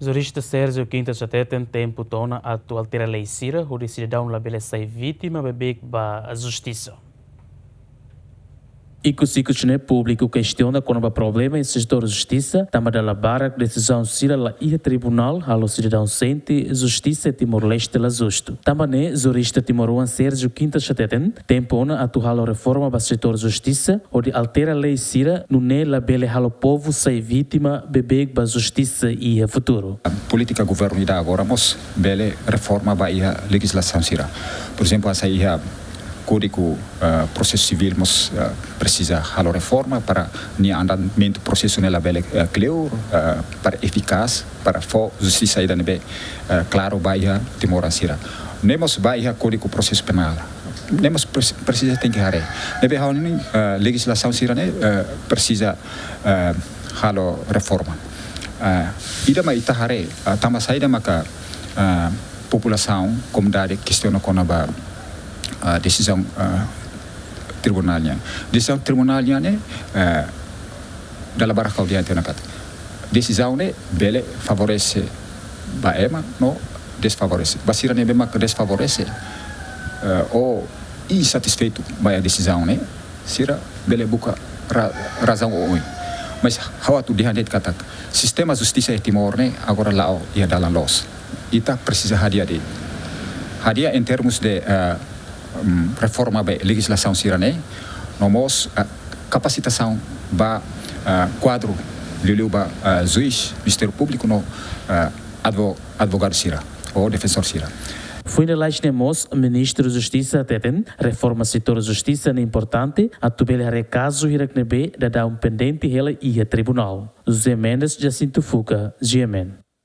Jurista Sérgio Quintas até tem tempo tona a atual ter a lei Cira, o cidadão labele sai vítima bebê a justiça. E que o ciclo público questiona quando há problema em setor de justiça, também da labara decisão Cira lá e tribunal, ao cidadão sente justiça Timor-Leste la justo. Também jurista timoruan Sérgio Quintas Chateten tempo na atual reforma do setor de justiça, onde altera a lei Cira, não é labele ao povo sai vítima bebê a justiça e a futuro. A política governo ida agora mos bele reforma ba a legislação Cira. Por exemplo, essa Código Processo Civil mos precisa halo reforma para ni andamento processo nela bele clear para eficaz para for justiça ida nebe claro baia timoransira. Nemos baia Código Processo Penal. Nemos precisa tem que hare. Nebe hauni legislação sira ne precisa halo reforma. Ida ma ita hare tama saída maka população comunidade questiona konaba decisão tribunalnya. Decisão tribunalnya ne dalam barang audiente nakat. Decisão ne bele favorece baema no desfavorece. Basira ne bema que desfavorece ou insatisfeito by a decisão ne sira bele buka razão oi. Mas how tu dihandet kata sistema justiça em Timor ne agora lá ia dalam los. Ita precisa hadia em termos de reforma da legislação sirane, nomos capacitação ba quadro liu ba juiz, Ministério Público no advogado sira ou defensor sira. Foi na lei nemos ministro da Justiça teten reforma setor justiça é importante a tubele recaso hiraknebe da um pendente ela e tribunal. José Mendes Jacinto Fuca, GMN.